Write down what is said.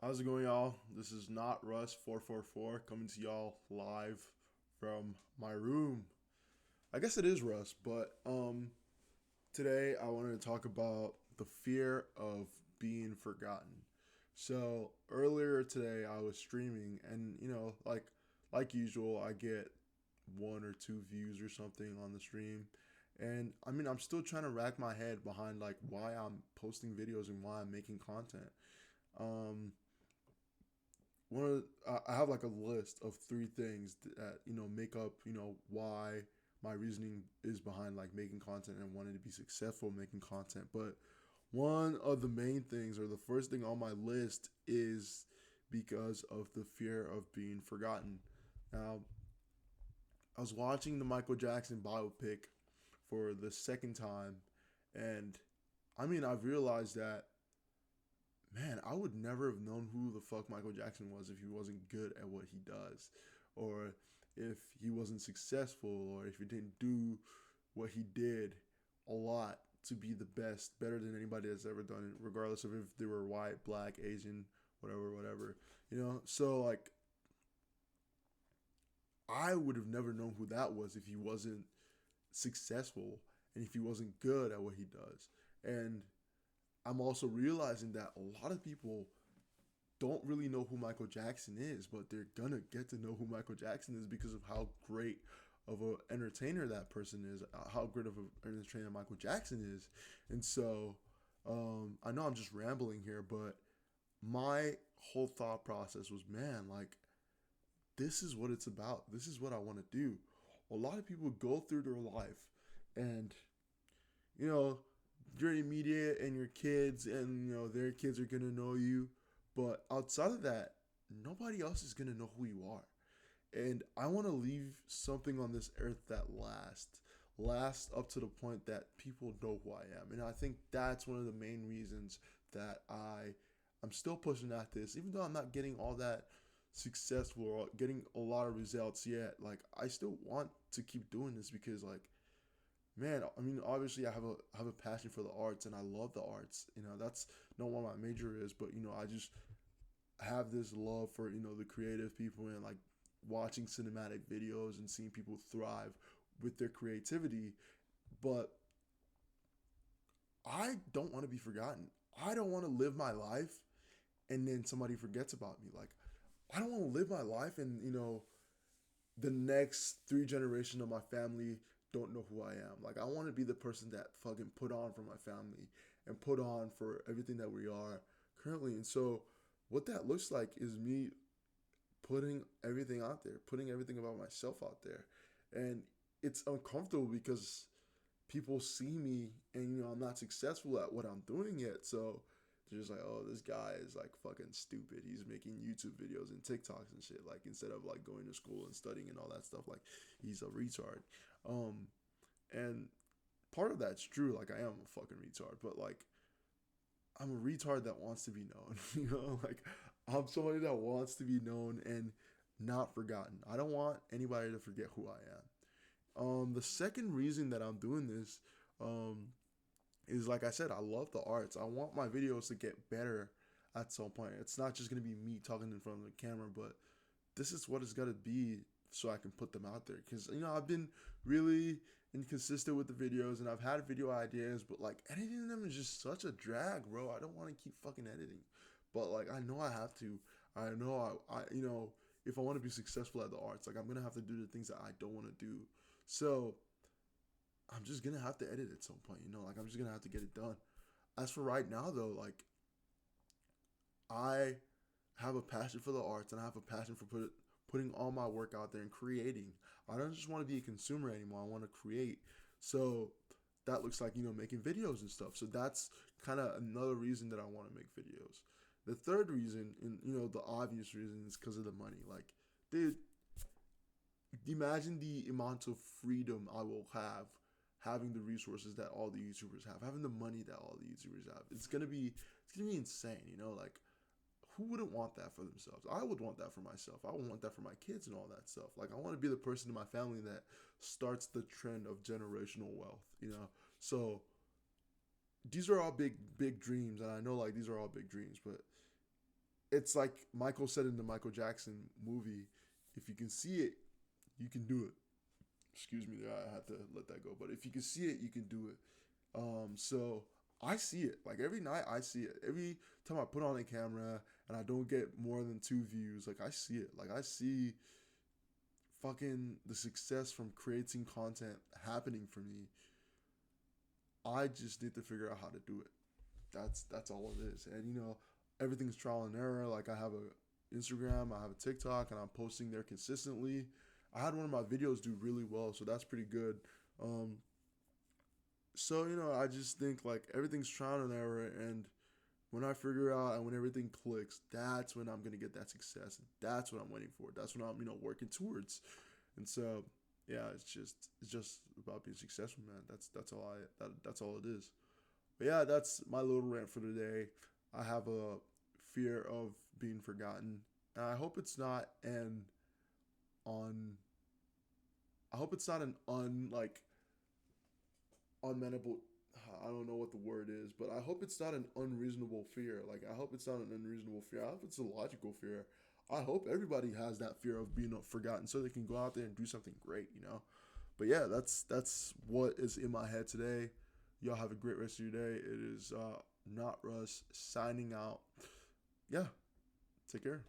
How's it going, y'all? This is not Russ444 coming to y'all live from my room. I guess it is Russ, but today I wanted to talk about the fear of being forgotten. So earlier today I was streaming, and like usual, I get one or two views or something on the stream. And I mean, I'm still trying to rack my head behind like why I'm posting videos and why I'm making content. Um, one of I have like a list of three things that make up why my reasoning is behind like making content and wanting to be successful making content. But one of the main things, or the first thing on my list, is because of the fear of being forgotten. Now, I was watching the Michael Jackson biopic for the second time, and I mean, I've realized that, man, I would never have known who the fuck Michael Jackson was if he wasn't good at what he does, or if he wasn't successful, or if he didn't do what he did a lot to be the best, better than anybody that's ever done it, regardless of if they were white, black, Asian, whatever, whatever. So like I would have never known who that was if he wasn't successful and if he wasn't good at what he does. And I'm also realizing that a lot of people don't really know who Michael Jackson is, but they're gonna get to know who Michael Jackson is because of how great of an entertainer that person is, how great of an entertainer Michael Jackson is. And so, I know I'm just rambling here, but my whole thought process was, man, like, this is what it's about. This is what I want to do. A lot of people go through their life and, you know, your immediate and your kids and, their kids are going to know you. But outside of that, nobody else is going to know who you are. And I want to leave something on this earth that lasts up to the point that people know who I am. And I think that's one of the main reasons that I'm still pushing at this, even though I'm not getting all that successful or getting a lot of results yet. Like, I still want to keep doing this because, like, man, I mean, obviously I have a passion for the arts and I love the arts. That's not what my major is, but I just have this love for the creative people and like watching cinematic videos and seeing people thrive with their creativity. But I don't want to be forgotten. I don't want to live my life and then somebody forgets about me. Like, I don't want to live my life and the next three generations of my family don't know who I am. Like, I want to be the person that fucking put on for my family and put on for everything that we are currently. And so what that looks like is me putting everything out there, putting everything about myself out there. And it's uncomfortable because people see me and I'm not successful at what I'm doing yet. So they're just like, oh, this guy is like fucking stupid. He's making YouTube videos and TikToks and shit. Like, instead of like going to school and studying and all that stuff, like, he's a retard. Um, and part of that's true. Like, I am a fucking retard, but like, I'm a retard that wants to be known. Like, I'm somebody that wants to be known and not forgotten. I don't want anybody to forget who I am. The second reason that I'm doing this, um, is, like I said, I love the arts. I want my videos to get better at some point. It's not just gonna be me talking in front of the camera, but this is what it's gotta be so I can put them out there. Because I've been really inconsistent with the videos, and I've had video ideas, but like editing them is just such a drag, bro. I don't want to keep fucking editing, but like I know I have to. I know I if I want to be successful at the arts, like I'm gonna have to do the things that I don't want to do. So I'm just gonna have to edit at some point. Like, I'm just gonna have to get it done. As for right now, though, like, I have a passion for the arts and I have a passion for putting all my work out there and creating. I don't just want to be a consumer anymore. I want to create. So that looks like making videos and stuff. So that's kind of another reason that I want to make videos. The third reason, and the obvious reason, is because of the money. Like, dude, imagine the amount of freedom I will have having the resources that all the YouTubers have, having the money that all the YouTubers have. It's gonna be insane, like, who wouldn't want that for themselves? I would want that for myself. I would want that for my kids and all that stuff. Like, I want to be the person in my family that starts the trend of generational wealth. So these are all big dreams, and I know, like, these are all big dreams, but it's like Michael said in the Michael Jackson movie, if you can see it, you can do it. Excuse me, there, I had to let that go. But if you can see it, you can do it. So I see it. Like every night, I see it. Every time I put on a camera and I don't get more than 2 views, like I see it. Like I see fucking the success from creating content happening for me. I just need to figure out how to do it. That's all it is. And everything's trial and error. Like I have a Instagram, I have a TikTok, and I'm posting there consistently. I had one of my videos do really well, so that's pretty good. Um, so I just think like everything's trial and error, and when I figure out and when everything clicks, that's when I'm gonna get that success. That's what I'm waiting for. That's what I'm working towards. And so yeah, it's just about being successful, man. That's all it is. But yeah, that's my little rant for today. I have a fear of being forgotten, and I hope it's not an on. I hope it's not an unmanageable. I don't know what the word is, but I hope it's not an unreasonable fear. Like I hope it's not an unreasonable fear. I hope it's a logical fear. I hope everybody has that fear of being forgotten, so they can go out there and do something great. But yeah, that's what is in my head today. Y'all have a great rest of your day. It is not Russ signing out. Yeah, take care.